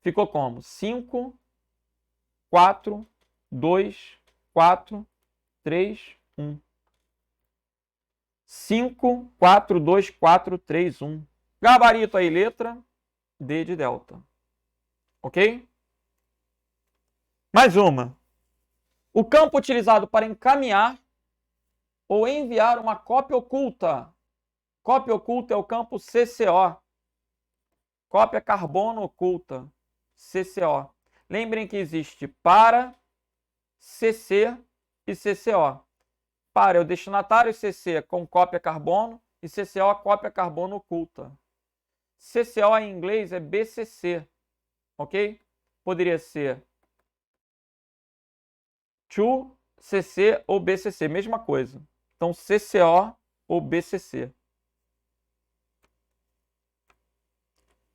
Ficou como? 5, 4, 2, 4, 3, 1. 5, 4, 2, 4, 3, 1. Gabarito aí, letra D de delta. Ok? Mais uma. O campo utilizado para encaminhar ou enviar uma cópia oculta. Cópia oculta é o campo CCO. Cópia carbono oculta. CCO. Lembrem que existe para, CC e CCO. Para é o destinatário, CC com cópia carbono e CCO a cópia carbono oculta. CCO em inglês é BCC, ok? Poderia ser to, CC ou BCC, mesma coisa. Então CCO ou BCC.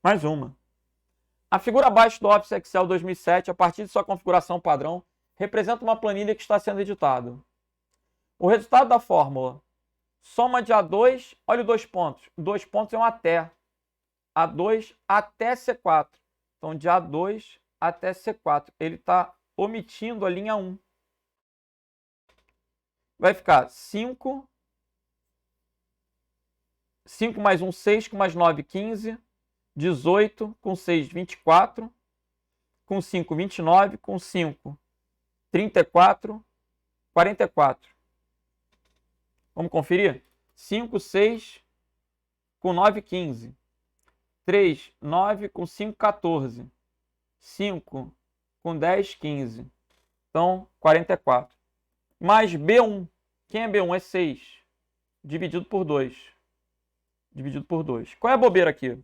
Mais uma. A figura abaixo do Office Excel 2007, a partir de sua configuração padrão, representa uma planilha que está sendo editada. O resultado da fórmula, soma de A2, olha os 2 pontos. 2 pontos é um até. A2 até C4. Então, de A2 até C4. Ele está omitindo a linha 1. Vai ficar 5. 5 mais 1, 6, com mais 9, 15. 18, com 6, 24, com 5, 29, com 5, 34, 44. Vamos conferir? 5, 6, com 9, 15. 3, 9, com 5, 14. 5, com 10, 15. Então, 44. Mais B1. Quem é B1? É 6. Dividido por 2. Dividido por 2. Qual é a bobeira aqui?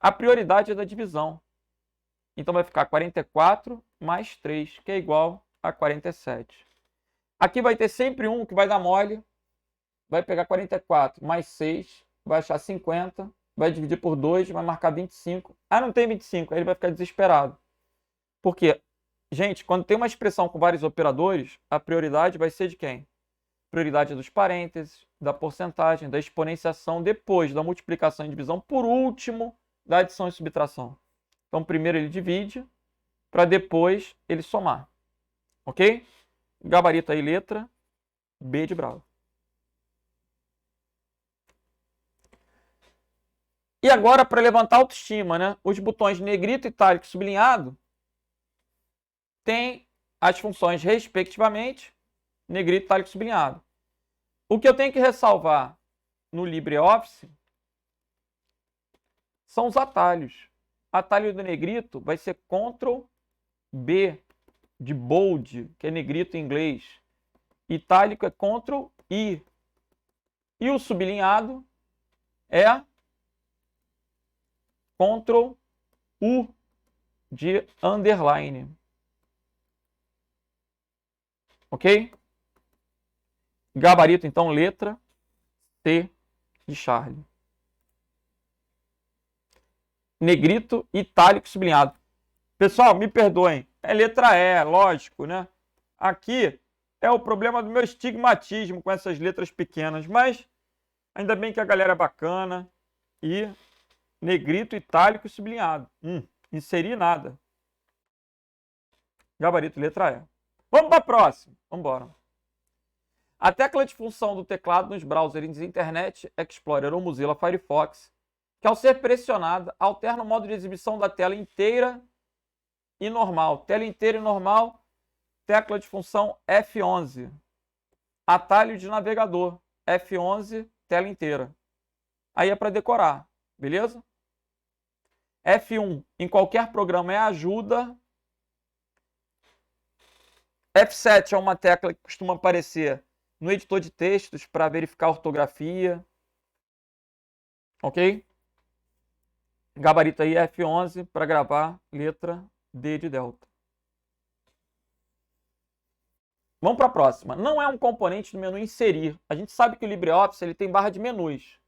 A prioridade é da divisão. Então vai ficar 44 mais 3, que é igual a 47. Aqui vai ter sempre um que vai dar mole. Vai pegar 44 mais 6, vai achar 50, vai dividir por 2, vai marcar 25. Ah, não tem 25, aí ele vai ficar desesperado. Por quê? Gente, quando tem uma expressão com vários operadores, a prioridade vai ser de quem? Prioridade é dos parênteses, da porcentagem, da exponenciação, depois da multiplicação e divisão, por último, da adição e subtração. Então, primeiro ele divide, para depois ele somar. Ok? Gabarito aí, letra B de bravo. E agora, para levantar a autoestima, né? Os botões negrito, itálico e sublinhado têm as funções, respectivamente, negrito, itálico e sublinhado. O que eu tenho que ressalvar no LibreOffice são os atalhos. Atalho do negrito vai ser Ctrl B de bold, que é negrito em inglês. Itálico é Ctrl I. E o sublinhado é Ctrl U de underline. Ok? Gabarito, então, letra C de Charlie. Negrito, itálico, sublinhado. Pessoal, me perdoem. É letra E, lógico, né? Aqui é o problema do meu estigmatismo com essas letras pequenas. Mas ainda bem que a galera é bacana. E negrito, itálico, sublinhado. Inserir nada. Gabarito, letra E. Vamos para a próxima. Vamos embora. A tecla de função do teclado nos browsers Internet Explorer ou Mozilla Firefox, que ao ser pressionada, alterna o modo de exibição da tela inteira e normal. Tela inteira e normal, tecla de função F11. Atalho de navegador, F11, tela inteira. Aí é para decorar, beleza? F1 em qualquer programa é ajuda. F7 é uma tecla que costuma aparecer no editor de textos para verificar a ortografia. Ok? Gabarito aí F11 para gravar letra D de delta. Vamos para a próxima. Não é um componente do menu inserir. A gente sabe que o LibreOffice ele tem barra de menus.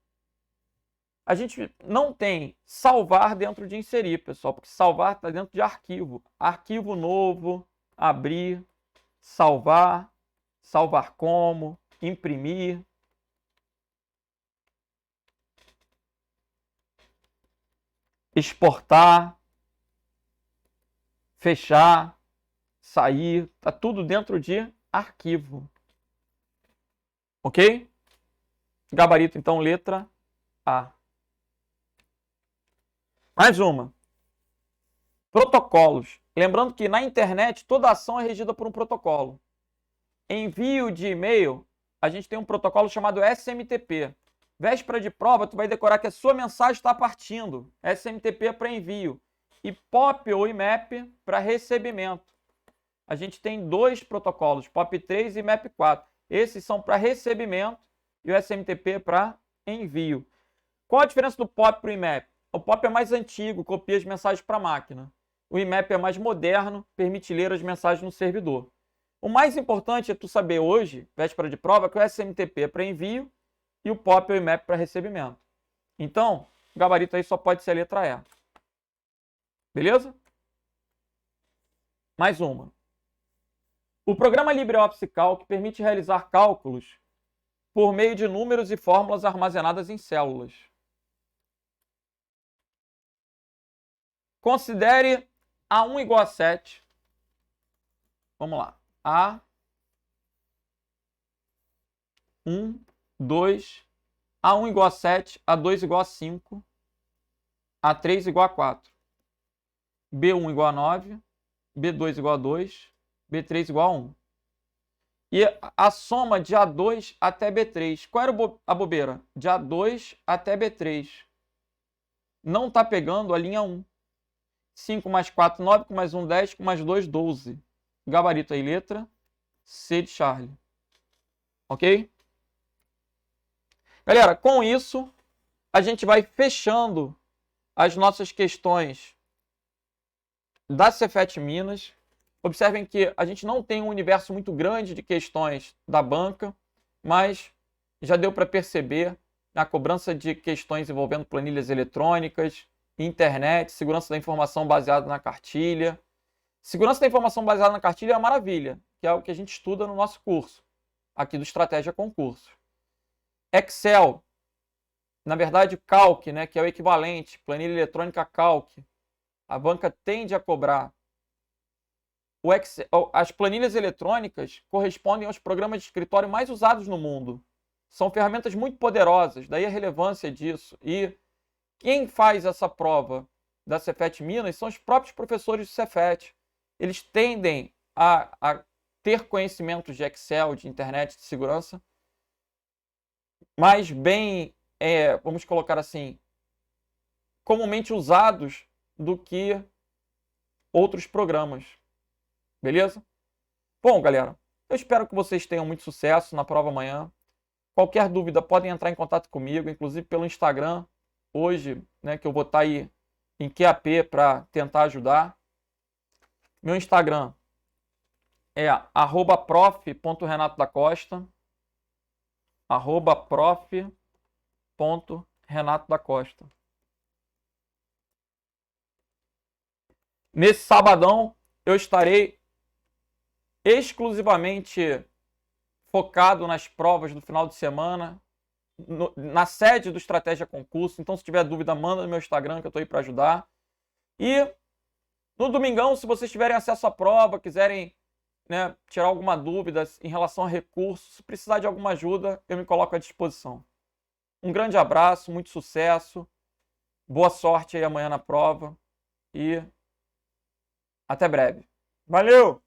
A gente não tem salvar dentro de inserir, pessoal, porque salvar está dentro de arquivo. Arquivo novo, abrir, salvar, salvar como, imprimir. Exportar, fechar, sair, tá tudo dentro de arquivo. Ok? Gabarito, então, letra A. Mais uma. Protocolos. Lembrando que na internet toda ação é regida por um protocolo. Envio de e-mail, a gente tem um protocolo chamado SMTP. Véspera de prova, tu vai decorar que a sua mensagem está partindo. SMTP é para envio. E POP ou IMAP para recebimento. A gente tem dois protocolos, POP3 e IMAP4. Esses são para recebimento e o SMTP para envio. Qual a diferença do POP para o IMAP? O POP é mais antigo, copia as mensagens para a máquina. O IMAP é mais moderno, permite ler as mensagens no servidor. O mais importante é tu saber hoje, véspera de prova, que o SMTP é para envio e o POP ou IMAP para recebimento. Então, o gabarito aí só pode ser a letra E. Beleza? Mais uma. O programa LibreOffice Calc permite realizar cálculos por meio de números e fórmulas armazenadas em células. Considere A1 igual a 7. Vamos lá. A1, 2, A1 igual a 7, A2 igual a 5, A3 igual a 4, B1 igual a 9, B2 igual a 2, B3 igual a 1. E a soma de A2 até B3. Qual era a bobeira? De A2 até B3. Não está pegando a linha 1. 5 mais 4, 9, com mais 1, 10, com mais 2, 12. Gabarito aí, letra C de Charlie. Ok? Galera, com isso, a gente vai fechando as nossas questões da Cefet Minas. Observem que a gente não tem um universo muito grande de questões da banca, mas já deu para perceber na cobrança de questões envolvendo planilhas eletrônicas, internet, segurança da informação baseada na cartilha. Segurança da informação baseada na cartilha é uma maravilha, que é o que a gente estuda no nosso curso, aqui do Estratégia Concurso. Excel, na verdade Calc, né, que é o equivalente, planilha eletrônica Calc. A banca tende a cobrar. O Excel, as planilhas eletrônicas correspondem aos programas de escritório mais usados no mundo. São ferramentas muito poderosas, daí a relevância disso. E quem faz essa prova da Cefet Minas são os próprios professores do Cefet. Eles tendem a ter conhecimentos de Excel, de internet, de segurança, mais bem vamos colocar assim, comumente usados do que outros programas. Beleza? Bom, galera, eu espero que vocês tenham muito sucesso na prova amanhã. Qualquer dúvida, podem entrar em contato comigo, inclusive pelo Instagram, hoje, né, que eu vou estar aí em QAP para tentar ajudar. Meu Instagram é @prof.renatodacosta, @prof.renatodacosta. Nesse sabadão, eu estarei exclusivamente focado nas provas do final de semana, na sede do Estratégia Concurso. Então, se tiver dúvida, manda no meu Instagram, que eu estou aí para ajudar. E no domingão, se vocês tiverem acesso à prova, quiserem, né, tirar alguma dúvida em relação a recursos, se precisar de alguma ajuda, eu me coloco à disposição. Um grande abraço, muito sucesso, boa sorte aí amanhã na prova e até breve. Valeu!